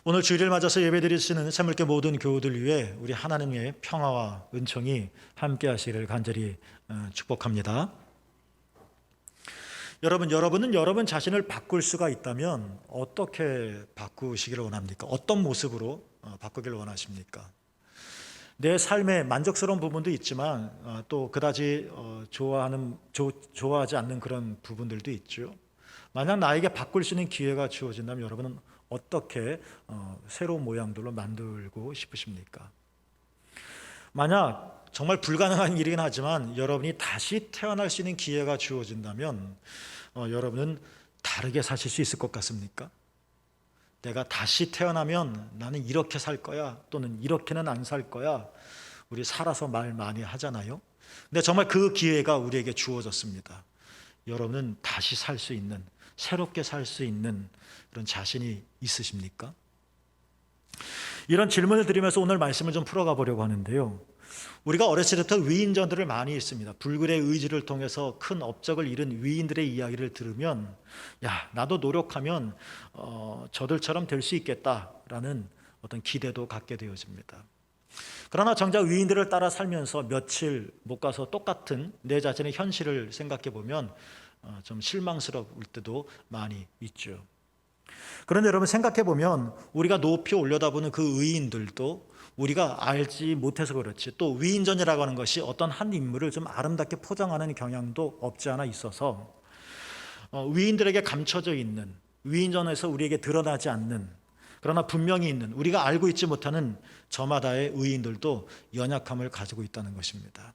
오늘 주일을 맞아서 예배드리시는 새물교 모든 교우들 위해 우리 하나님의 평화와 은총이 함께 하시기를 간절히 축복합니다. 여러분은 여러분 자신을 바꿀 수가 있다면 어떻게 바꾸시기를 원합니까? 어떤 모습으로 바꾸기를 원하십니까? 내 삶에 만족스러운 부분도 있지만 또 그다지 좋아하지 않는 그런 부분들도 있죠. 만약 나에게 바꿀 수 있는 기회가 주어진다면 여러분은 어떻게 새로운 모양들로 만들고 싶으십니까? 만약 정말 불가능한 일이긴 하지만 여러분이 다시 태어날 수 있는 기회가 주어진다면 여러분은 다르게 사실 수 있을 것 같습니까? 내가 다시 태어나면 나는 이렇게 살 거야 또는 이렇게는 안 살 거야. 우리 살아서 말 많이 하잖아요. 근데 정말 그 기회가 우리에게 주어졌습니다. 여러분은 다시 살 수 있는, 새롭게 살 수 있는 그런 자신이 있으십니까? 이런 질문을 드리면서 오늘 말씀을 좀 풀어가 보려고 하는데요. 우리가 어렸을 때부터 위인전들을 많이 읽습니다. 불굴의 의지를 통해서 큰 업적을 이룬 위인들의 이야기를 들으면 야, 나도 노력하면 저들처럼 될 수 있겠다라는 어떤 기대도 갖게 되어집니다. 그러나 정작 위인들을 따라 살면서 며칠 못 가서 똑같은 내 자신의 현실을 생각해 보면 좀 실망스러울 때도 많이 있죠. 그런데 여러분 생각해 보면 우리가 높이 올려다보는 그 의인들도 우리가 알지 못해서 그렇지, 또 위인전이라고 하는 것이 어떤 한 인물을 좀 아름답게 포장하는 경향도 없지 않아 있어서 위인들에게 감춰져 있는, 위인전에서 우리에게 드러나지 않는, 그러나 분명히 있는, 우리가 알고 있지 못하는 저마다의 의인들도 연약함을 가지고 있다는 것입니다.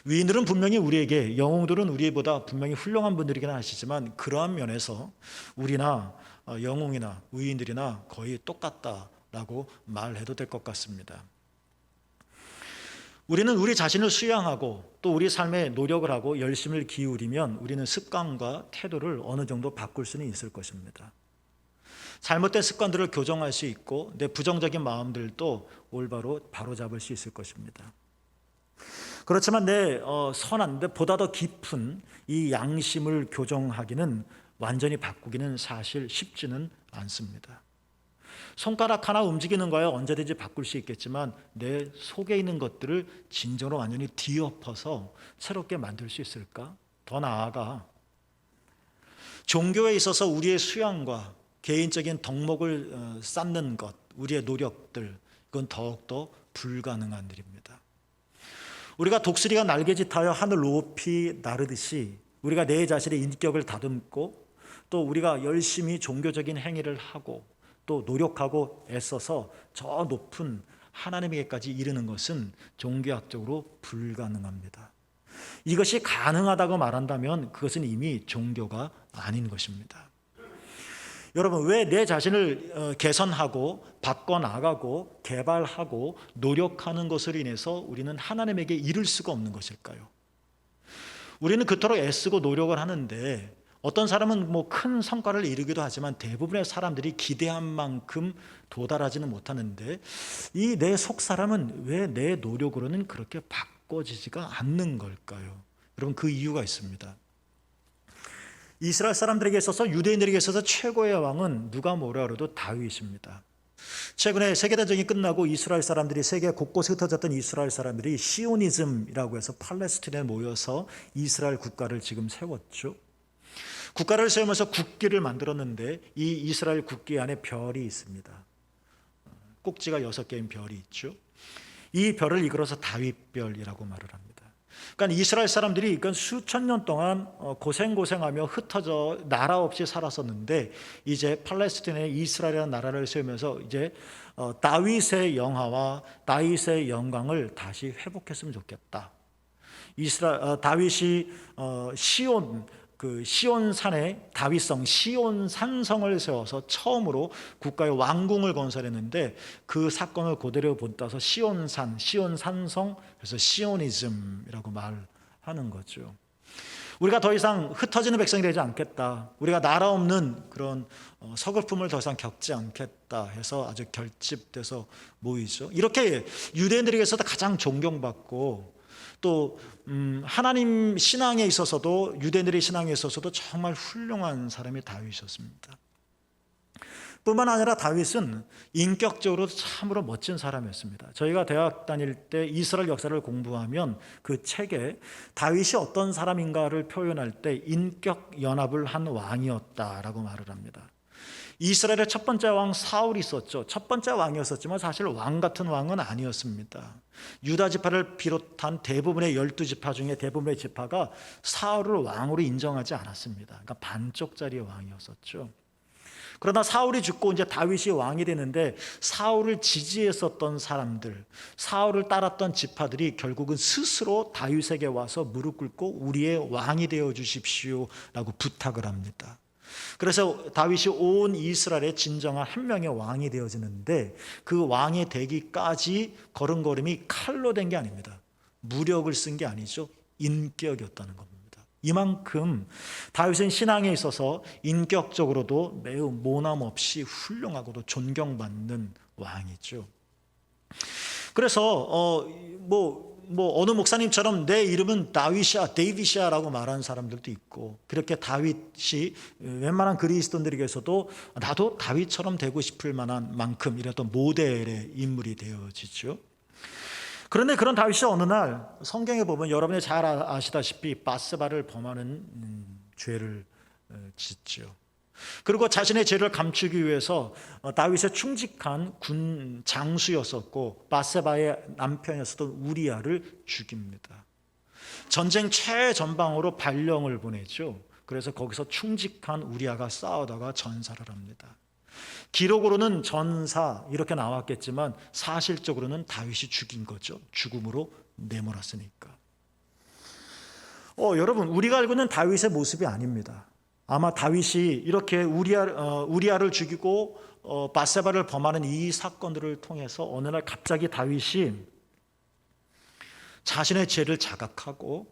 위인들은 분명히 우리에게, 영웅들은 우리보다 분명히 훌륭한 분들이긴 하시지만 그러한 면에서 우리나 영웅이나 위인들이나 거의 똑같다라고 말해도 될 것 같습니다. 우리는 우리 자신을 수양하고 또 우리 삶에 노력을 하고 열심을 기울이면 우리는 습관과 태도를 어느 정도 바꿀 수는 있을 것입니다. 잘못된 습관들을 교정할 수 있고 내 부정적인 마음들도 올바로 바로잡을 수 있을 것입니다. 그렇지만 내 선한데 보다 더 깊은 이 양심을 교정하기는, 완전히 바꾸기는 사실 쉽지는 않습니다. 손가락 하나 움직이는 거야 언제든지 바꿀 수 있겠지만 내 속에 있는 것들을 진정으로 완전히 뒤엎어서 새롭게 만들 수 있을까? 더 나아가 종교에 있어서 우리의 수양과 개인적인 덕목을 쌓는 것, 우리의 노력들, 이건 더욱더 불가능한 일입니다. 우리가 독수리가 날개짓하여 하늘 높이 나르듯이 우리가 내 자신의 인격을 다듬고 또 우리가 열심히 종교적인 행위를 하고 또 노력하고 애써서 저 높은 하나님에게까지 이르는 것은 종교학적으로 불가능합니다. 이것이 가능하다고 말한다면 그것은 이미 종교가 아닌 것입니다. 여러분, 왜 내 자신을 개선하고 바꿔나가고 개발하고 노력하는 것으로 인해서 우리는 하나님에게 이를 수가 없는 것일까요? 우리는 그토록 애쓰고 노력을 하는데 어떤 사람은 큰 성과를 이루기도 하지만 대부분의 사람들이 기대한 만큼 도달하지는 못하는데 이 내 속 사람은 왜 내 노력으로는 그렇게 바꿔지지가 않는 걸까요? 여러분, 그 이유가 있습니다. 이스라엘 사람들에게 있어서, 유대인들에게 있어서 최고의 왕은 누가 뭐라 그래도 다윗입니다. 최근에 세계대전이 끝나고 이스라엘 사람들이, 세계 곳곳에 흩어졌던 이스라엘 사람들이 시오니즘이라고 해서 팔레스틴에 모여서 이스라엘 국가를 지금 세웠죠. 국가를 세우면서 국기를 만들었는데 이 이스라엘 국기 안에 별이 있습니다. 꼭지가 6개인 별이 있죠. 이 별을 이끌어서 다윗별이라고 말을 합니다. 그러니까 이스라엘 사람들이 수천 년 동안 고생하며 흩어져 나라 없이 살았었는데 이제 팔레스틴에 이스라엘이라는 나라를 세우면서 이제 다윗의 영화와 다윗의 영광을 다시 회복했으면 좋겠다. 다윗이 시온산에 다윗성 시온 산성을 세워서 처음으로 국가의 왕궁을 건설했는데 그 사건을 그대로 본따서 시온산성, 그래서 시오니즘이라고 말하는 거죠. 우리가 더 이상 흩어지는 백성이 되지 않겠다, 우리가 나라 없는 그런 서글픔을 더 이상 겪지 않겠다 해서 아주 결집돼서 모이죠. 이렇게 유대인들에게서도 가장 존경받고 또 하나님 신앙에 있어서도, 유대인들의 신앙에 있어서도 정말 훌륭한 사람이 다윗이었습니다. 뿐만 아니라 다윗은 인격적으로 참으로 멋진 사람이었습니다. 저희가 대학 다닐 때 이스라엘 역사를 공부하면 그 책에 다윗이 어떤 사람인가를 표현할 때 인격 연합을 한 왕이었다라고 말을 합니다. 이스라엘의 첫 번째 왕 사울이 있었죠. 첫 번째 왕이었었지만 사실 왕 같은 왕은 아니었습니다. 유다 지파를 비롯한 대부분의 12지파 중에 대부분의 지파가 사울을 왕으로 인정하지 않았습니다. 그러니까 반쪽짜리의 왕이었었죠. 그러나 사울이 죽고 이제 다윗이 왕이 되는데 사울을 지지했었던 사람들, 사울을 따랐던 지파들이 결국은 스스로 다윗에게 와서 무릎 꿇고 우리의 왕이 되어 주십시오라고 부탁을 합니다. 그래서 다윗이 온 이스라엘의 진정한 한 명의 왕이 되어지는데 그 왕이 되기까지 걸음걸음이 칼로 된 게 아닙니다. 무력을 쓴 게 아니죠. 인격이었다는 겁니다. 이만큼 다윗은 신앙에 있어서 인격적으로도 매우 모남 없이 훌륭하고도 존경받는 왕이죠. 그래서 어느 목사님처럼 내 이름은 다윗이야, 데이빗이야라고 말하는 사람들도 있고, 그렇게 다윗이 웬만한 그리스도인들에게서도 나도 다윗처럼 되고 싶을 만한 만큼 이랬던 모델의 인물이 되어지죠. 그런데 그런 다윗이 어느 날 성경에 보면 여러분이 잘 아시다시피 바세바를 범하는 죄를 짓죠. 그리고 자신의 죄를 감추기 위해서 다윗의 충직한 군 장수였었고 바세바의 남편이었던 우리아를 죽입니다. 전쟁 최전방으로 발령을 보내죠. 그래서 거기서 충직한 우리아가 싸우다가 전사를 합니다. 기록으로는 전사 이렇게 나왔겠지만 사실적으로는 다윗이 죽인 거죠. 죽음으로 내몰았으니까. 여러분, 우리가 알고 있는 다윗의 모습이 아닙니다. 아마 다윗이 이렇게 우리아를 죽이고 바세바를 범하는 이 사건들을 통해서 어느 날 갑자기 다윗이 자신의 죄를 자각하고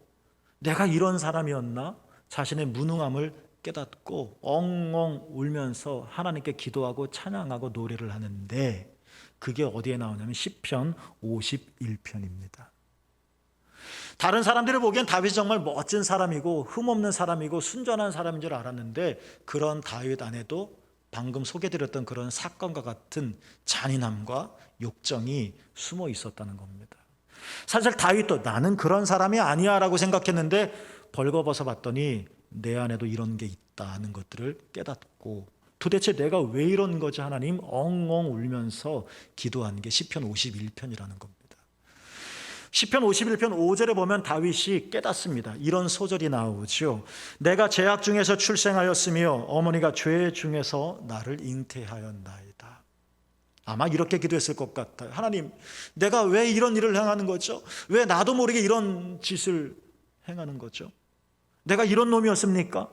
내가 이런 사람이었나? 자신의 무능함을 깨닫고 엉엉 울면서 하나님께 기도하고 찬양하고 노래를 하는데 그게 어디에 나오냐면 시편 51편입니다. 다른 사람들이 보기엔 다윗이 정말 멋진 사람이고 흠없는 사람이고 순전한 사람인 줄 알았는데 그런 다윗 안에도 방금 소개드렸던 그런 사건과 같은 잔인함과 욕정이 숨어 있었다는 겁니다. 사실 다윗도 나는 그런 사람이 아니야 라고 생각했는데 벌거벗어 봤더니 내 안에도 이런 게 있다는 것들을 깨닫고 도대체 내가 왜 이런 거지 하나님 엉엉 울면서 기도한 게 시편 51편이라는 겁니다. 시편 51편 5절에 보면 다윗이 깨닫습니다. 이런 소절이 나오죠. 내가 죄악 중에서 출생하였으며 어머니가 죄 중에서 나를 잉태하였나이다. 아마 이렇게 기도했을 것 같아요. 하나님, 내가 왜 이런 일을 행하는 거죠? 왜 나도 모르게 이런 짓을 행하는 거죠? 내가 이런 놈이었습니까?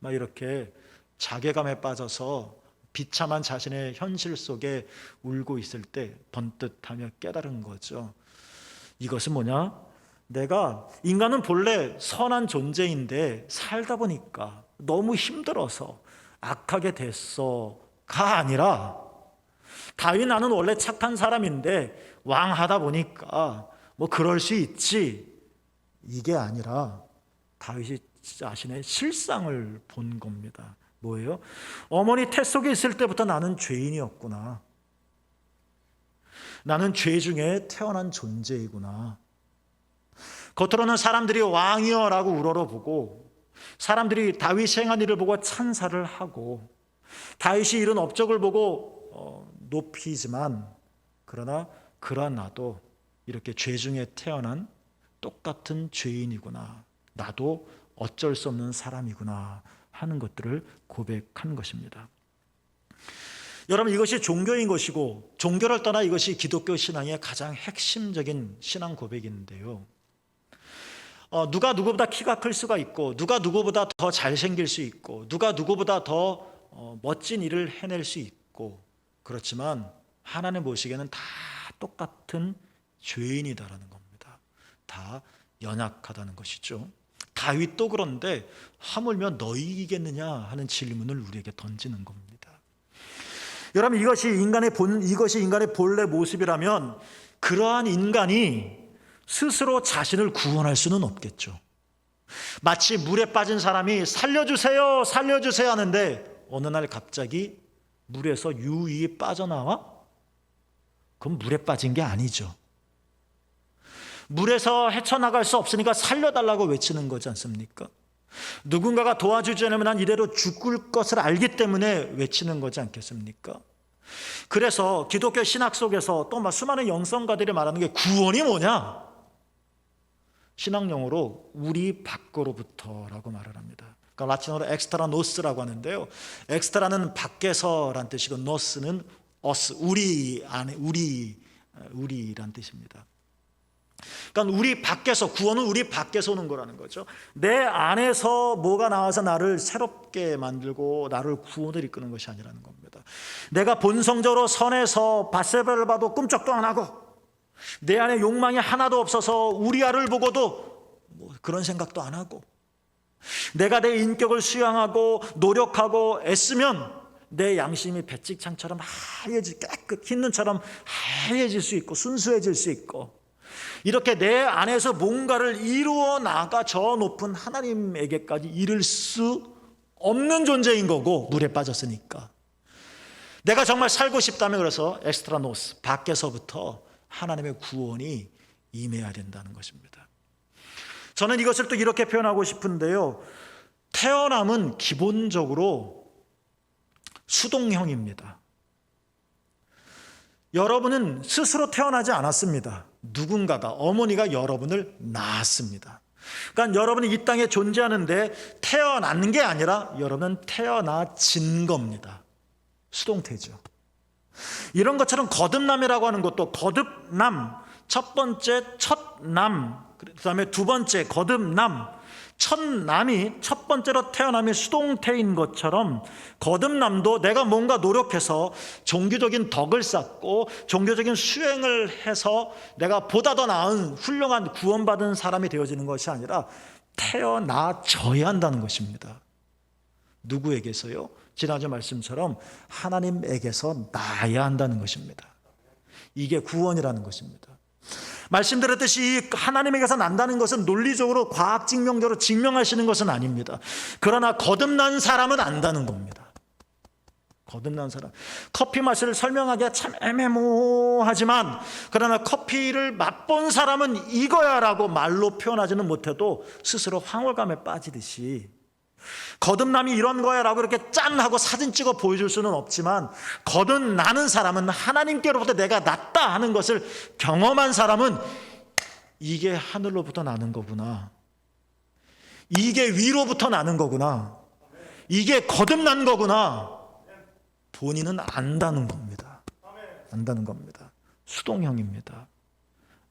막 이렇게 자괴감에 빠져서 비참한 자신의 현실 속에 울고 있을 때 번뜩하며 깨달은 거죠. 이것은 뭐냐? 내가 인간은 본래 선한 존재인데 살다 보니까 너무 힘들어서 악하게 됐어가 아니라 다윗 나는 원래 착한 사람인데 왕하다 보니까 뭐 그럴 수 있지 이게 아니라 다윗이 자신의 실상을 본 겁니다. 뭐예요? 어머니 태 속에 있을 때부터 나는 죄인이었구나. 나는 죄 중에 태어난 존재이구나. 겉으로는 사람들이 왕이여라고 우러러보고 사람들이 다윗이 행한 일을 보고 찬사를 하고 다윗이 이룬 업적을 보고 높이지만 그러나 나도 이렇게 죄 중에 태어난 똑같은 죄인이구나. 나도 어쩔 수 없는 사람이구나 하는 것들을 고백한 것입니다. 여러분, 이것이 종교인 것이고 종교를 떠나 이것이 기독교 신앙의 가장 핵심적인 신앙 고백인데요. 누가 누구보다 키가 클 수가 있고 누가 누구보다 더 잘생길 수 있고 누가 누구보다 더 멋진 일을 해낼 수 있고 그렇지만 하나님 보시기에는 다 똑같은 죄인이다라는 겁니다. 다 연약하다는 것이죠. 다윗도 그런데 하물며 너희 이기겠느냐 하는 질문을 우리에게 던지는 겁니다. 여러분, 이것이 인간의 본래 모습이라면 그러한 인간이 스스로 자신을 구원할 수는 없겠죠. 마치 물에 빠진 사람이 살려주세요 하는데 어느 날 갑자기 물에서 유유히 빠져나와? 그건 물에 빠진 게 아니죠. 물에서 헤쳐나갈 수 없으니까 살려달라고 외치는 거지 않습니까? 누군가가 도와주지 않으면 난 이대로 죽을 것을 알기 때문에 외치는 거지 않겠습니까? 그래서 기독교 신학 속에서 또 수많은 영성가들이 말하는 게 구원이 뭐냐? 신학용어로 우리 밖으로부터라고 말을 합니다. 그러니까 라틴어로 엑스트라 노스라고 하는데요. 엑스트라는 밖에서란 뜻이고 노스는 us, 우리 안에, 우리란 뜻입니다. 그러니까 우리 밖에서, 구원은 우리 밖에서 오는 거라는 거죠. 내 안에서 뭐가 나와서 나를 새롭게 만들고 나를 구원을 이끄는 것이 아니라는 겁니다. 내가 본성적으로 선해서 밧세바를 봐도 꿈쩍도 안 하고 내 안에 욕망이 하나도 없어서 우리아를 보고도 그런 생각도 안 하고 내가 내 인격을 수양하고 노력하고 애쓰면 내 양심이 배찍창처럼 깨끗 흰 눈처럼 하얘질 수 있고 순수해질 수 있고 이렇게 내 안에서 뭔가를 이루어 나가 저 높은 하나님에게까지 이를 수 없는 존재인 거고 물에 빠졌으니까 내가 정말 살고 싶다면 그래서 엑스트라노스 밖에서부터 하나님의 구원이 임해야 된다는 것입니다. 저는 이것을 또 이렇게 표현하고 싶은데요. 태어남은 기본적으로 수동형입니다. 여러분은 스스로 태어나지 않았습니다. 누군가가, 어머니가 여러분을 낳았습니다. 그러니까 여러분이 이 땅에 존재하는데 태어난 게 아니라 여러분은 태어나진 겁니다. 수동태죠. 이런 것처럼 거듭남이라고 하는 것도 거듭남, 첫 번째 첫남, 그 다음에 두 번째 거듭남, 첫남이 첫 번째로 태어남이 수동태인 것처럼 거듭남도 내가 뭔가 노력해서 종교적인 덕을 쌓고 종교적인 수행을 해서 내가 보다 더 나은 훌륭한 구원받은 사람이 되어지는 것이 아니라 태어나져야 한다는 것입니다. 누구에게서요? 지난주 말씀처럼 하나님에게서 나야 한다는 것입니다. 이게 구원이라는 것입니다. 말씀드렸듯이 하나님에게서 난다는 것은 논리적으로 과학 증명적으로 증명하시는 것은 아닙니다. 그러나 거듭난 사람은 안다는 겁니다. 거듭난 사람. 커피 맛을 설명하기가 참 애매모호하지만 그러나 커피를 맛본 사람은 이거야 라고 말로 표현하지는 못해도 스스로 황홀감에 빠지듯이 거듭남이 이런 거야 라고 이렇게 짠 하고 사진 찍어 보여줄 수는 없지만 거듭나는 사람은 하나님께로부터 내가 났다 하는 것을 경험한 사람은 이게 하늘로부터 나는 거구나, 이게 위로부터 나는 거구나, 이게 거듭난 거구나 본인은 안다는 겁니다. 안다는 겁니다. 수동형입니다.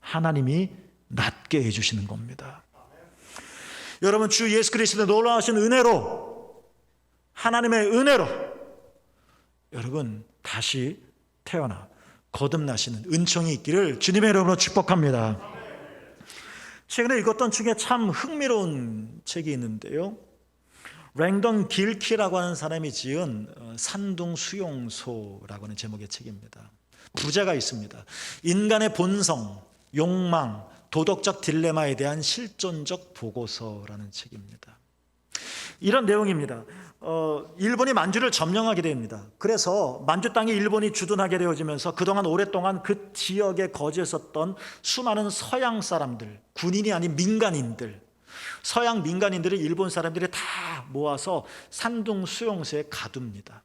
하나님이 낫게 해주시는 겁니다. 여러분, 주 예수 그리스도의 놀라우신 은혜로, 하나님의 은혜로 여러분 다시 태어나 거듭나시는 은총이 있기를 주님의 이름으로 축복합니다. 최근에 읽었던 중에 참 흥미로운 책이 있는데요. 랭던 길키라고 하는 사람이 지은 산둥 수용소라고 하는 제목의 책입니다. 부제가 있습니다. 인간의 본성, 욕망, 도덕적 딜레마에 대한 실존적 보고서라는 책입니다. 이런 내용입니다. 일본이 만주를 점령하게 됩니다. 그래서 만주 땅에 일본이 주둔하게 되어지면서 그동안 오랫동안 그 지역에 거주했었던 수많은 서양 사람들, 군인이 아닌 민간인들, 서양 민간인들을 일본 사람들이 다 모아서 산둥 수용소에 가둡니다.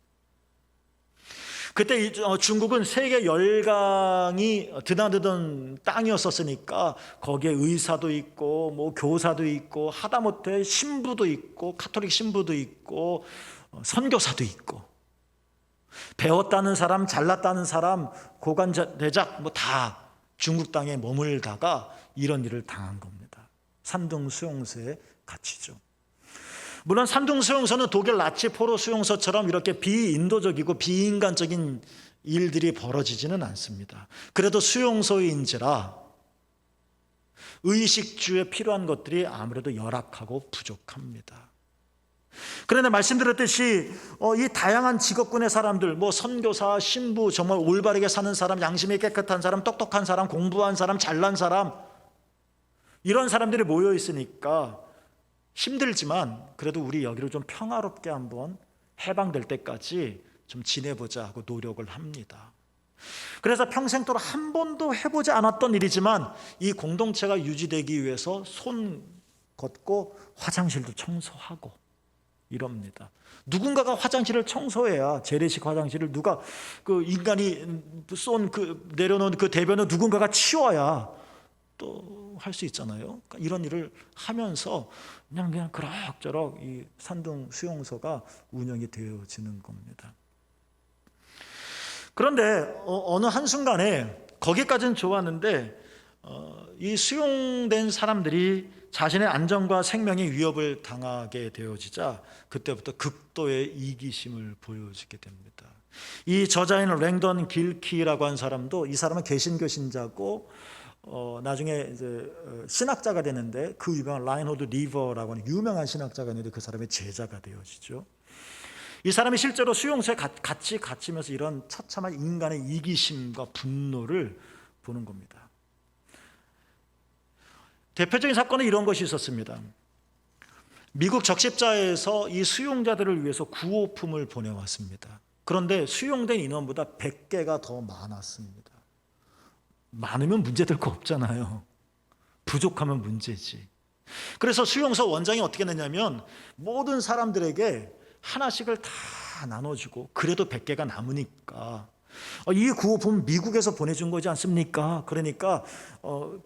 그때 중국은 세계 열강이 드나드던 땅이었었으니까 거기에 의사도 있고 뭐 교사도 있고 하다못해 신부도 있고 카톨릭 신부도 있고 선교사도 있고 배웠다는 사람, 잘났다는 사람, 고관대작 뭐 다 중국 땅에 머물다가 이런 일을 당한 겁니다. 산둥 수용소에 갇히죠. 물론 산둥 수용소는 독일 나치 포로 수용소처럼 이렇게 비인도적이고 비인간적인 일들이 벌어지지는 않습니다. 그래도 수용소인지라 의식주에 필요한 것들이 아무래도 열악하고 부족합니다. 그런데 말씀드렸듯이 이 다양한 직업군의 사람들, 뭐 선교사, 신부, 정말 올바르게 사는 사람, 양심이 깨끗한 사람, 똑똑한 사람, 공부한 사람, 잘난 사람, 이런 사람들이 모여 있으니까 힘들지만 그래도 우리 여기를 좀 평화롭게 한번 해방될 때까지 좀 지내보자 하고 노력을 합니다. 그래서 평생 동안 한 번도 해보지 않았던 일이지만 이 공동체가 유지되기 위해서 손 걷고 화장실도 청소하고 이럽니다. 누군가가 화장실을 청소해야, 재래식 화장실을 누가 그 인간이 내려놓은 그 대변을 누군가가 치워야 또 할 수 있잖아요. 그러니까 이런 일을 하면서 그냥 그럭저럭 이 산둥 수용소가 운영이 되어지는 겁니다. 그런데 어느 한순간에 거기까지는 좋았는데 이 수용된 사람들이 자신의 안전과 생명의 위협을 당하게 되어지자 그때부터 극도의 이기심을 보여주게 됩니다. 이 저자인 랭던 길키라고 한 사람도, 이 사람은 개신교 신자고 나중에 이제 신학자가 되는데, 그 유명한 라인홀드 리버라고 하는 유명한 신학자가 있는데 그 사람의 제자가 되어지죠. 이 사람이 실제로 수용소에 같이 갇히면서 이런 처참한 인간의 이기심과 분노를 보는 겁니다. 대표적인 사건은 이런 것이 있었습니다. 미국 적십자에서 이 수용자들을 위해서 구호품을 보내왔습니다. 그런데 수용된 인원보다 100개가 더 많았습니다. 많으면 문제될 거 없잖아요. 부족하면 문제지. 그래서 수용소 원장이 어떻게 했냐면 모든 사람들에게 하나씩을 다 나눠주고, 그래도 100개가 남으니까 이 구호품 미국에서 보내준 거지 않습니까? 그러니까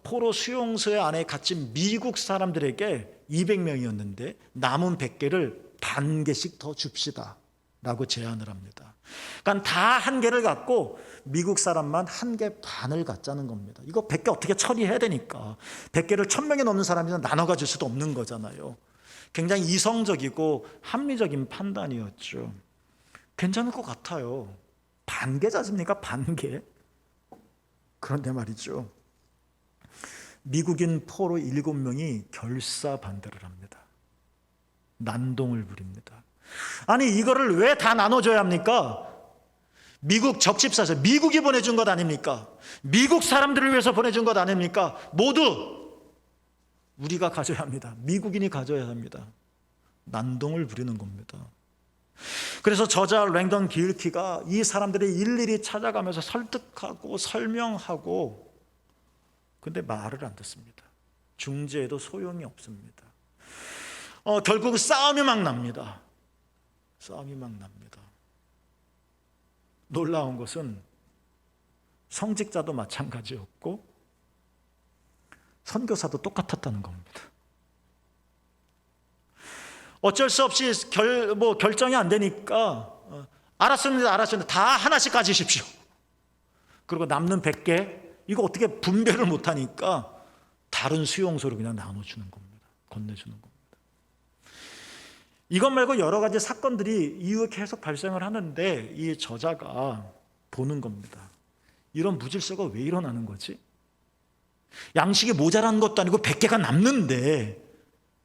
포로 수용소에 안에 갇힌 미국 사람들에게 200명이었는데 남은 100개를 반 개씩 더 줍시다 라고 제안을 합니다. 그러니까 다 한 개를 갖고 미국 사람만 한 개 반을 갖자는 겁니다. 이거 100개 어떻게 처리해야 되니까 100개를 1000명이 넘는 사람이면 나눠 가질 수도 없는 거잖아요. 굉장히 이성적이고 합리적인 판단이었죠. 괜찮을 것 같아요. 반 개 잤습니까? 반 개? 그런데 말이죠, 미국인 포로 7명이 결사반대를 합니다. 난동을 부립니다. 아니 이거를 왜 다 나눠줘야 합니까? 미국 적십사에서 미국이 보내준 것 아닙니까? 미국 사람들을 위해서 보내준 것 아닙니까? 모두 우리가 가져야 합니다. 미국인이 가져야 합니다. 난동을 부리는 겁니다. 그래서 저자 랭던 길키가 이 사람들이 일일이 찾아가면서 설득하고 설명하고, 근데 말을 안 듣습니다. 중재해도 소용이 없습니다. 결국 싸움이 막 납니다. 싸움이 막 납니다. 놀라운 것은 성직자도 마찬가지였고 선교사도 똑같았다는 겁니다. 어쩔 수 없이 결정이 안 되니까 알았습니다. 다 하나씩 가지십시오. 그리고 남는 100개 이거 어떻게 분배를 못하니까 다른 수용소로 그냥 나눠주는 겁니다. 건네주는 겁니다. 이것 말고 여러 가지 사건들이 이후에 계속 발생을 하는데 이 저자가 보는 겁니다. 이런 무질서가 왜 일어나는 거지? 양식이 모자란 것도 아니고 100개가 남는데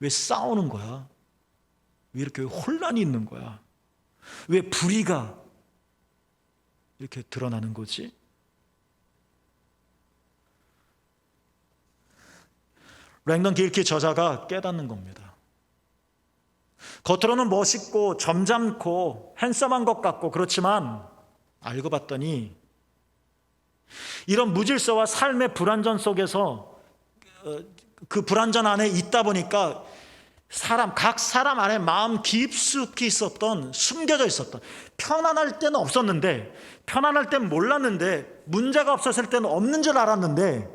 왜 싸우는 거야? 왜 이렇게 혼란이 있는 거야? 왜 불의가 이렇게 드러나는 거지? 랭던 길키 저자가 깨닫는 겁니다. 겉으로는 멋있고 점잖고 핸섬한 것 같고 그렇지만 알고 봤더니 이런 무질서와 삶의 불안전 속에서 그 불안전 안에 있다 보니까 각 사람 안에 마음 깊숙이 있었던, 숨겨져 있었던, 편안할 때는 없었는데, 편안할 때는 몰랐는데, 문제가 없었을 때는 없는 줄 알았는데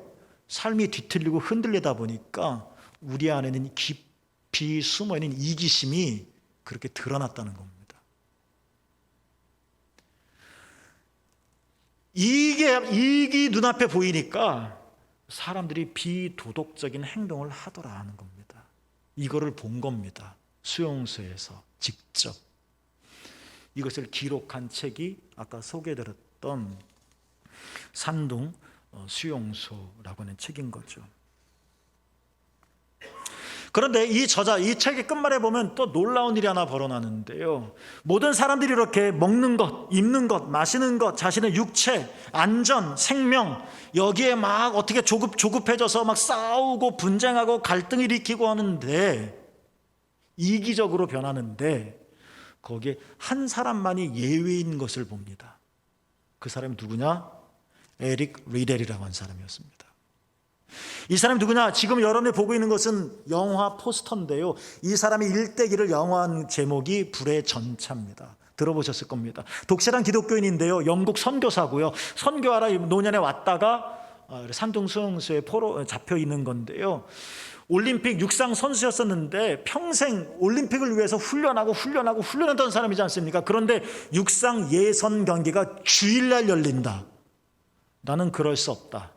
삶이 뒤틀리고 흔들리다 보니까 우리 안에는 깊이 숨어있는 이기심이 그렇게 드러났다는 겁니다. 이익이 눈앞에 보이니까 사람들이 비도덕적인 행동을 하더라는 겁니다. 이거를 본 겁니다. 수용소에서 직접. 이것을 기록한 책이 아까 소개드렸던 산둥 수용소라고 하는 책인 거죠. 그런데 이 책의 끝말에 보면 또 놀라운 일이 하나 벌어나는데요. 모든 사람들이 이렇게 먹는 것, 입는 것, 마시는 것, 자신의 육체, 안전, 생명, 여기에 막 어떻게 조급해져서 막 싸우고 분쟁하고 갈등을 일으키고 하는데, 이기적으로 변하는데, 거기에 한 사람만이 예외인 것을 봅니다. 그 사람이 누구냐? 에릭 리델이라고 하는 사람이었습니다. 이 사람이 누구냐? 지금 여러분이 보고 있는 것은 영화 포스터인데요. 이 사람이 일대기를 영화한 제목이 불의 전차입니다. 들어보셨을 겁니다. 독실한 기독교인인데요. 영국 선교사고요. 선교하러 노년에 왔다가 산둥수용소에 잡혀 있는 건데요. 올림픽 육상 선수였었는데 평생 올림픽을 위해서 훈련했던 사람이지 않습니까? 그런데 육상 예선 경기가 주일날 열린다. 나는 그럴 수 없다.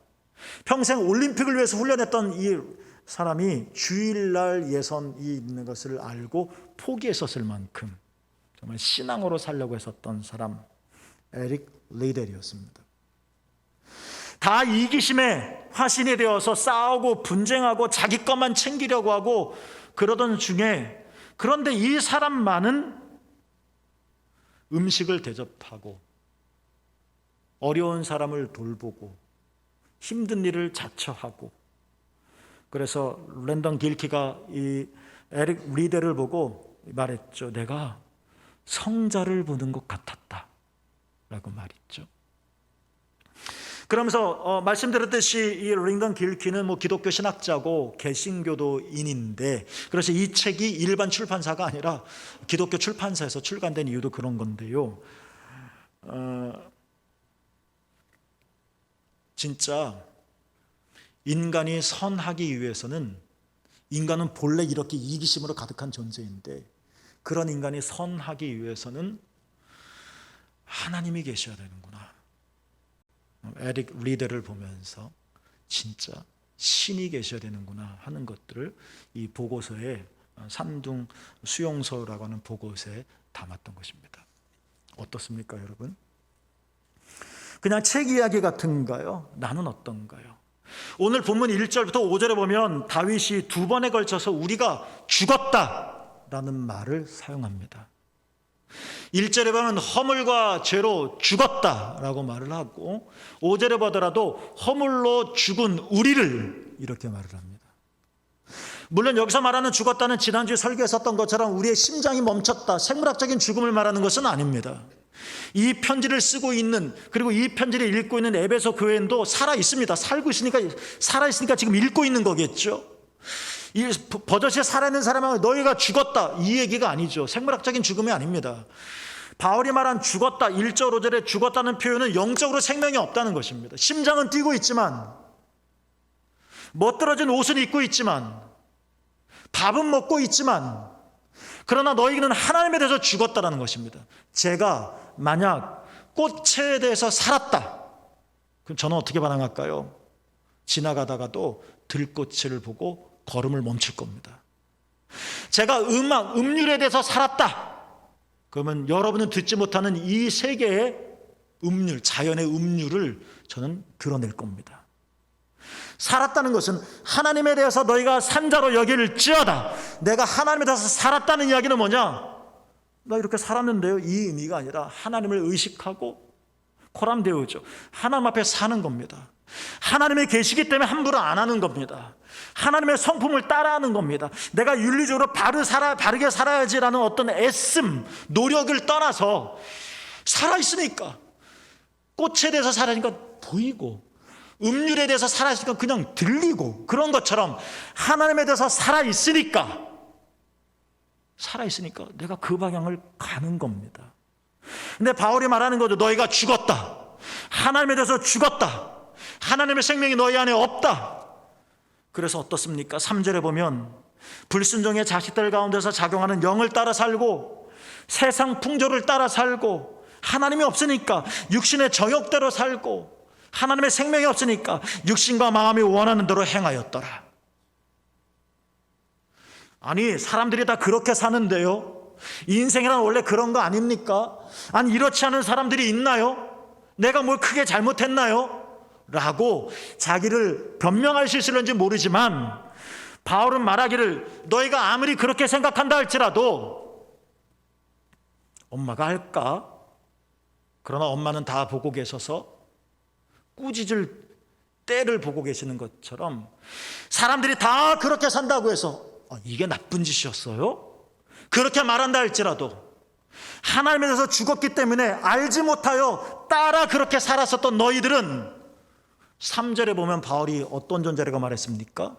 평생 올림픽을 위해서 훈련했던 이 사람이 주일날 예선이 있는 것을 알고 포기했었을 만큼 정말 신앙으로 살려고 했었던 사람, 에릭 리델이었습니다. 다 이기심에 화신이 되어서 싸우고 분쟁하고 자기 것만 챙기려고 하고 그러던 중에, 그런데 이 사람만은 음식을 대접하고 어려운 사람을 돌보고 힘든 일을 자처하고, 그래서 랜던 길키가 이 에릭 리델을 보고 말했죠. 내가 성자를 보는 것 같았다 라고 말했죠. 그러면서 말씀드렸듯이 이 랜던 길키는 기독교 신학자고 개신교도인인데, 그래서 이 책이 일반 출판사가 아니라 기독교 출판사에서 출간된 이유도 그런 건데요. 진짜 인간이 선하기 위해서는, 인간은 본래 이렇게 이기심으로 가득한 존재인데, 그런 인간이 선하기 위해서는 하나님이 계셔야 되는구나. 에릭 리델을 보면서 진짜 신이 계셔야 되는구나 하는 것들을 이 보고서에, 산둥 수용소라고 하는 보고서에 담았던 것입니다. 어떻습니까, 여러분? 그냥 책 이야기 같은가요? 나는 어떤가요? 오늘 본문 1절부터 5절에 보면 다윗이 두 번에 걸쳐서 우리가 죽었다라는 말을 사용합니다. 1절에 보면 허물과 죄로 죽었다라고 말을 하고, 5절에 보더라도 허물로 죽은 우리를 이렇게 말을 합니다. 물론 여기서 말하는 죽었다는 지난주에 설교했었던 것처럼 우리의 심장이 멈췄다, 생물학적인 죽음을 말하는 것은 아닙니다. 이 편지를 쓰고 있는, 그리고 이 편지를 읽고 있는 에베소 교회도 살아 있습니다. 살고 있으니까 지금 읽고 있는 거겠죠. 이 버젓이 살아있는 사람은 너희가 죽었다, 이 얘기가 아니죠. 생물학적인 죽음이 아닙니다. 바울이 말한 죽었다, 1절 5절에 죽었다는 표현은 영적으로 생명이 없다는 것입니다. 심장은 뛰고 있지만, 멋들어진 옷은 입고 있지만, 밥은 먹고 있지만, 그러나 너희는 하나님에 대해서 죽었다는 것입니다. 제가 만약 꽃에 대해서 살았다, 그럼 저는 어떻게 반응할까요? 지나가다가도 들꽃을 보고 걸음을 멈출 겁니다. 제가 음률에 대해서 살았다, 그러면 여러분은 듣지 못하는 이 세계의 음률, 자연의 음률을 저는 드러낼 겁니다. 살았다는 것은 하나님에 대해서 너희가 산자로 여길지어다. 내가 하나님에 대해서 살았다는 이야기는 뭐냐? 나 이렇게 살았는데요, 이 의미가 아니라 하나님을 의식하고 코람데오죠. 하나님 앞에 사는 겁니다. 하나님의 계시기 때문에 함부로 안 하는 겁니다. 하나님의 성품을 따라하는 겁니다. 내가 윤리적으로 바르게 살아야지라는 어떤 애씀, 노력을 떠나서 살아있으니까, 꽃에 대해서 살아있으니까 보이고, 음률에 대해서 살아있으니까 그냥 들리고, 그런 것처럼 하나님에 대해서 살아있으니까 내가 그 방향을 가는 겁니다. 근데 바울이 말하는 거죠. 너희가 죽었다, 하나님에 대해서 죽었다, 하나님의 생명이 너희 안에 없다. 그래서 어떻습니까? 3절에 보면 불순종의 자식들 가운데서 작용하는 영을 따라 살고, 세상 풍조를 따라 살고, 하나님이 없으니까 육신의 정욕대로 살고, 하나님의 생명이 없으니까 육신과 마음이 원하는 대로 행하였더라. 아니, 사람들이 다 그렇게 사는데요, 인생이란 원래 그런 거 아닙니까? 아니, 이렇지 않은 사람들이 있나요? 내가 뭘 크게 잘못했나요? 라고 자기를 변명할 수 있을는지 모르지만, 바울은 말하기를 너희가 아무리 그렇게 생각한다 할지라도 엄마가 할까? 그러나 엄마는 다 보고 계셔서 꾸짖을 때를 보고 계시는 것처럼, 사람들이 다 그렇게 산다고 해서 이게 나쁜 짓이었어요? 그렇게 말한다 할지라도, 하나님에 대해서 죽었기 때문에 알지 못하여 따라 그렇게 살았었던 너희들은 3절에 보면 바울이 어떤 존재라고 말했습니까?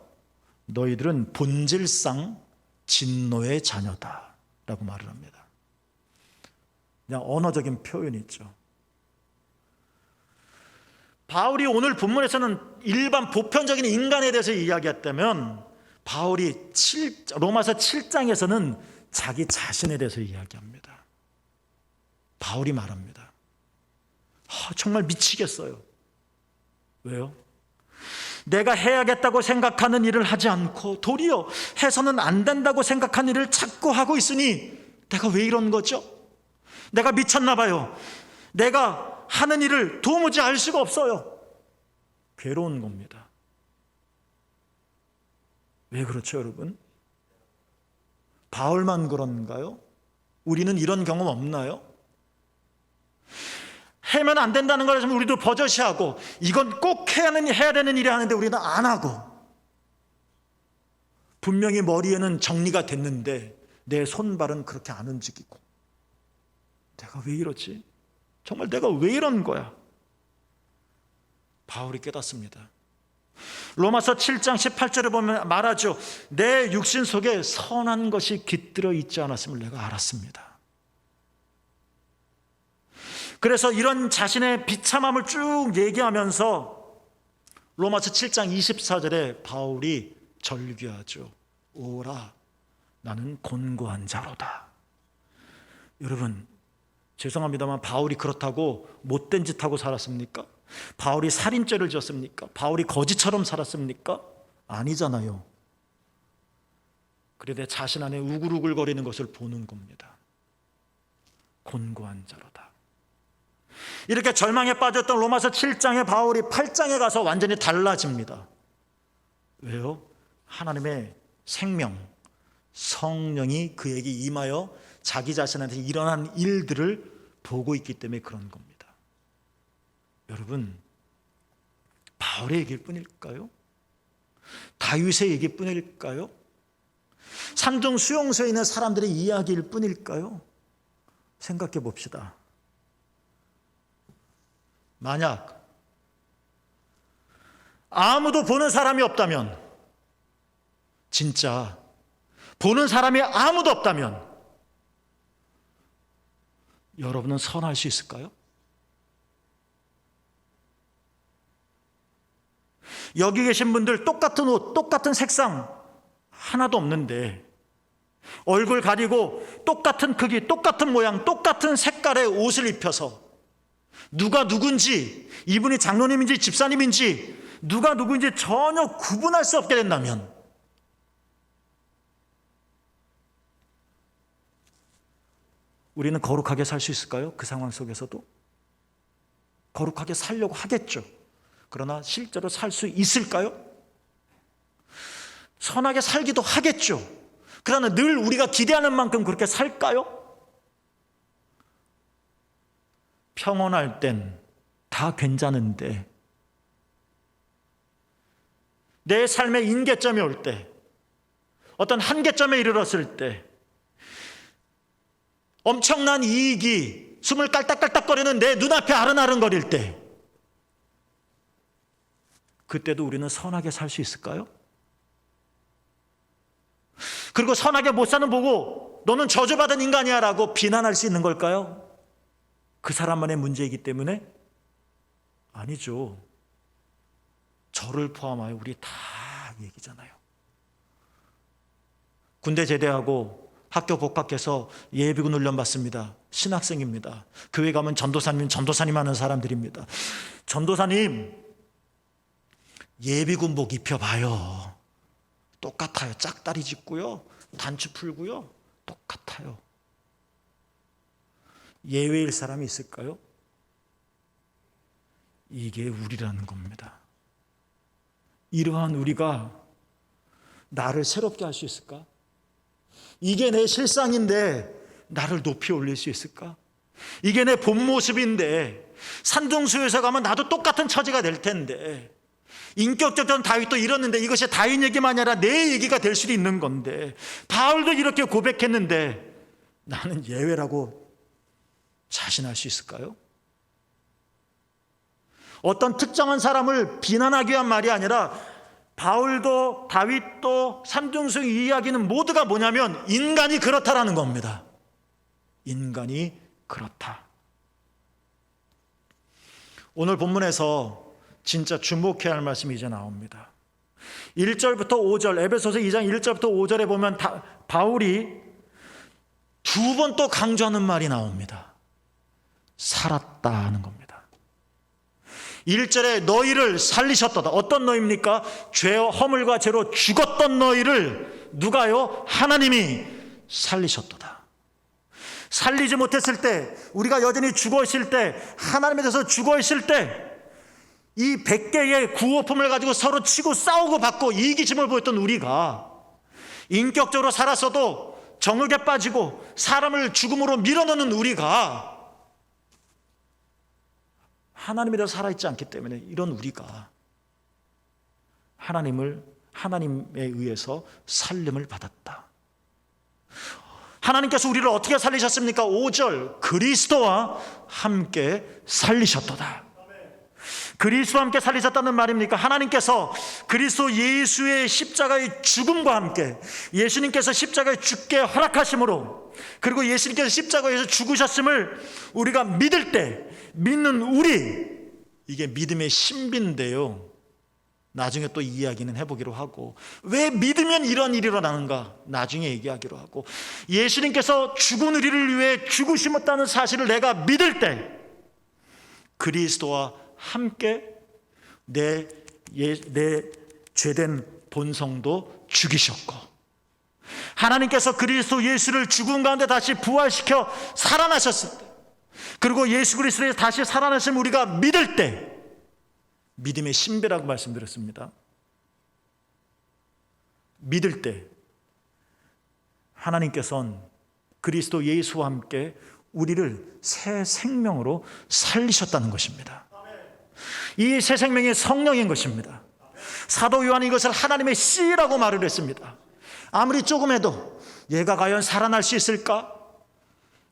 너희들은 본질상 진노의 자녀다 라고 말을 합니다. 그냥 언어적인 표현이죠. 바울이 오늘 본문에서는 일반 보편적인 인간에 대해서 이야기했다면 바울이 로마서 7장에서는 자기 자신에 대해서 이야기합니다. 바울이 말합니다. 정말 미치겠어요. 왜요? 내가 해야겠다고 생각하는 일을 하지 않고 도리어 해서는 안 된다고 생각하는 일을 자꾸 하고 있으니 내가 왜 이런 거죠? 내가 미쳤나 봐요. 내가 하는 일을 도무지 알 수가 없어요. 괴로운 겁니다. 왜 그렇죠, 여러분? 바울만 그런가요? 우리는 이런 경험 없나요? 하면 안 된다는 걸 우리도 버젓이하고 이건 꼭 해야 되는 일이 하는데 우리는 안 하고, 분명히 머리에는 정리가 됐는데 내 손발은 그렇게 안 움직이고, 내가 왜 이러지? 정말 내가 왜 이런 거야? 바울이 깨닫습니다. 로마서 7장 18절에 보면 말하죠. 내 육신 속에 선한 것이 깃들어 있지 않았음을 내가 알았습니다. 그래서 이런 자신의 비참함을 쭉 얘기하면서 로마서 7장 24절에 바울이 절규하죠. 오라, 나는 곤고한 자로다. 여러분, 죄송합니다만 바울이 그렇다고 못된 짓 하고 살았습니까? 바울이 살인죄를 지었습니까? 바울이 거지처럼 살았습니까? 아니잖아요. 그래 내 자신 안에 우글우글거리는 것을 보는 겁니다. 곤고한 자로다. 이렇게 절망에 빠졌던 로마서 7장의 바울이 8장에 가서 완전히 달라집니다. 왜요? 하나님의 생명, 성령이 그에게 임하여 자기 자신한테 일어난 일들을 보고 있기 때문에 그런 겁니다. 여러분, 바울의 얘기일 뿐일까요? 다윗의 얘기일 뿐일까요? 산중 수용소에 있는 사람들의 이야기일 뿐일까요? 생각해 봅시다. 만약 아무도 보는 사람이 없다면, 진짜 보는 사람이 아무도 없다면 여러분은 선할 수 있을까요? 여기 계신 분들 똑같은 옷, 똑같은 색상 하나도 없는데 얼굴 가리고 똑같은 크기, 똑같은 모양, 똑같은 색깔의 옷을 입혀서 누가 누군지, 이분이 장로님인지 집사님인지 누가 누구인지 전혀 구분할 수 없게 된다면 우리는 거룩하게 살 수 있을까요? 그 상황 속에서도 거룩하게 살려고 하겠죠. 그러나 실제로 살 수 있을까요? 선하게 살기도 하겠죠. 그러나 늘 우리가 기대하는 만큼 그렇게 살까요? 평온할 땐 다 괜찮은데 내 삶의 인계점이 올 때, 어떤 한계점에 이르렀을 때, 엄청난 이익이 숨을 깔딱깔딱거리는 내 눈앞에 아른아른거릴 때, 그때도 우리는 선하게 살 수 있을까요? 그리고 선하게 못 사는 보고 너는 저주받은 인간이야 라고 비난할 수 있는 걸까요? 그 사람만의 문제이기 때문에? 아니죠. 저를 포함하여 우리 다 얘기잖아요. 군대 제대하고 학교 복학해서 예비군 훈련 받습니다. 신학생입니다. 교회 가면 전도사님 하는 사람들입니다. 전도사님, 예비군복 입혀봐요. 똑같아요. 짝다리 짚고요, 단추 풀고요, 똑같아요. 예외일 사람이 있을까요? 이게 우리라는 겁니다. 이러한 우리가 나를 새롭게 할 수 있을까? 이게 내 실상인데 나를 높이 올릴 수 있을까? 이게 내 본 모습인데 산중수에서 가면 나도 똑같은 처지가 될 텐데, 인격적으로는 다윗도 이뤘는데 이것이 다윗 얘기만이 아니라 내 얘기가 될 수도 있는 건데, 바울도 이렇게 고백했는데 나는 예외라고 자신할 수 있을까요? 어떤 특정한 사람을 비난하기 위한 말이 아니라 바울도 다윗도 산중수 이야기는 모두가 뭐냐면 인간이 그렇다라는 겁니다. 인간이 그렇다. 오늘 본문에서 진짜 주목해야 할 말씀이 이제 나옵니다. 1절부터 5절, 에베소서 2장 1절부터 5절에 보면 바울이 두 번 또 강조하는 말이 나옵니다. 살았다 하는 겁니다. 1절에 너희를 살리셨도다. 어떤 너희입니까? 죄와 허물과 죄로 죽었던 너희를 누가요? 하나님이 살리셨도다. 살리지 못했을 때, 우리가 여전히 죽어 있을 때, 하나님에 대해서 죽어 있을 때, 이 100개의 구호품을 가지고 서로 치고 싸우고 받고 이기심을 보였던 우리가 인격적으로 살았어도 정욕에 빠지고 사람을 죽음으로 밀어넣는 우리가 하나님에 대해서 살아있지 않기 때문에 이런 우리가 하나님에 의해서 살림을 받았다. 하나님께서 우리를 어떻게 살리셨습니까? 5절 그리스도와 함께 살리셨도다. 그리스도와 함께 살리셨다는 말입니까? 하나님께서 그리스도 예수의 십자가의 죽음과 함께 예수님께서 십자가에 죽게 허락하심으로, 그리고 예수님께서 십자가에서 죽으셨음을 우리가 믿을 때, 믿는 우리, 이게 믿음의 신비인데요, 나중에 또 이야기는 해보기로 하고, 왜 믿으면 이런 일이 일어나는가 나중에 얘기하기로 하고, 예수님께서 죽은 우리를 위해 죽으심었다는 사실을 내가 믿을 때 그리스도와 함께 내 죄된 본성도 죽이셨고, 하나님께서 그리스도 예수를 죽은 가운데 다시 부활시켜 살아나셨을 때, 그리고 예수 그리스도에 다시 살아나신 우리가 믿을 때, 믿음의 신비라고 말씀드렸습니다. 믿을 때 하나님께서는 그리스도 예수와 함께 우리를 새 생명으로 살리셨다는 것입니다. 이 새 생명이 성령인 것입니다. 사도 요한이 이것을 하나님의 씨라고 말을 했습니다. 아무리 조금 해도 얘가 과연 살아날 수 있을까?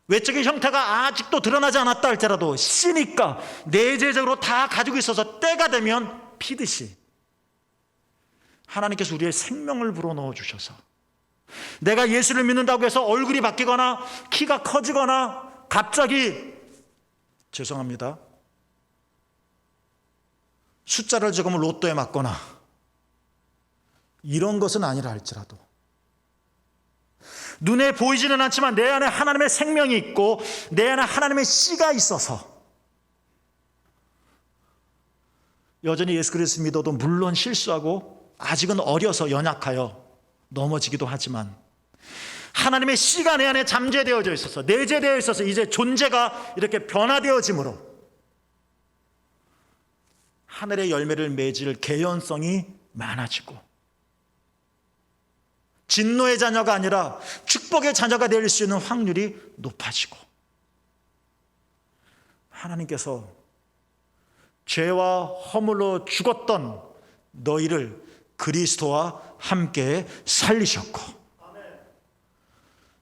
외적인 형태가 아직도 드러나지 않았다 할지라도 씨니까 내재적으로 다 가지고 있어서 때가 되면 피듯이 하나님께서 우리의 생명을 불어넣어 주셔서, 내가 예수를 믿는다고 해서 얼굴이 바뀌거나 키가 커지거나 갑자기, 죄송합니다, 숫자를 적으면 로또에 맞거나 이런 것은 아니라 할지라도 눈에 보이지는 않지만 내 안에 하나님의 생명이 있고 내 안에 하나님의 씨가 있어서 여전히 예수 그리스도 믿어도 물론 실수하고 아직은 어려서 연약하여 넘어지기도 하지만 하나님의 씨가 내 안에 잠재되어져 있어서, 내재되어 있어서 이제 존재가 이렇게 변화되어짐으로 하늘의 열매를 맺을 개연성이 많아지고 진노의 자녀가 아니라 축복의 자녀가 될 수 있는 확률이 높아지고, 하나님께서 죄와 허물로 죽었던 너희를 그리스도와 함께 살리셨고,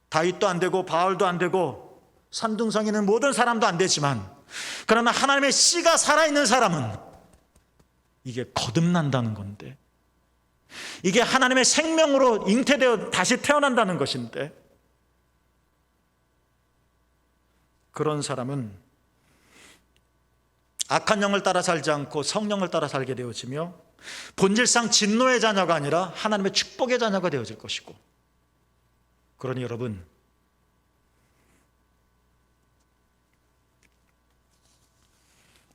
다윗도 안 되고 바울도 안 되고 산둥성이는 모든 사람도 안 되지만, 그러나 하나님의 씨가 살아있는 사람은 이게 거듭난다는 건데, 이게 하나님의 생명으로 잉태되어 다시 태어난다는 것인데, 그런 사람은 악한 영을 따라 살지 않고 성령을 따라 살게 되어지며 본질상 진노의 자녀가 아니라 하나님의 축복의 자녀가 되어질 것이고, 그러니 여러분,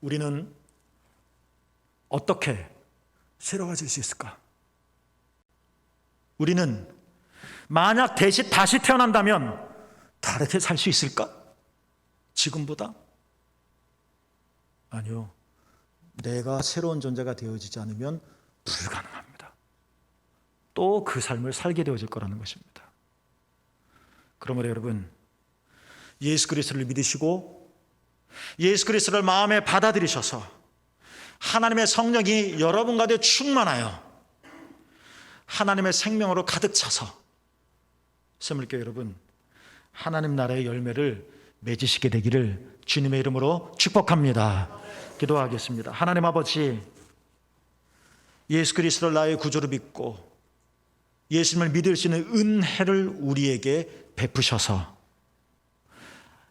우리는 어떻게 새로워질 수 있을까? 우리는 만약 다시 태어난다면 다르게 살 수 있을까? 지금보다? 아니요. 내가 새로운 존재가 되어지지 않으면 불가능합니다. 또 그 삶을 살게 되어질 거라는 것입니다. 그러므로 여러분, 예수 그리스도를 믿으시고 예수 그리스도를 마음에 받아들이셔서 하나님의 성령이 여러분 가운데 충만하여 하나님의 생명으로 가득 차서 샘물교회 여러분, 하나님 나라의 열매를 맺으시게 되기를 주님의 이름으로 축복합니다. 기도하겠습니다. 하나님 아버지, 예수 그리스도를 나의 구주로 믿고 예수님을 믿을 수 있는 은혜를 우리에게 베푸셔서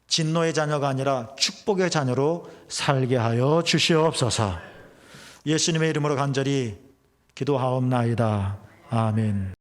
진노의 자녀가 아니라 축복의 자녀로 살게 하여 주시옵소서. 예수님의 이름으로 간절히 기도하옵나이다. 아멘.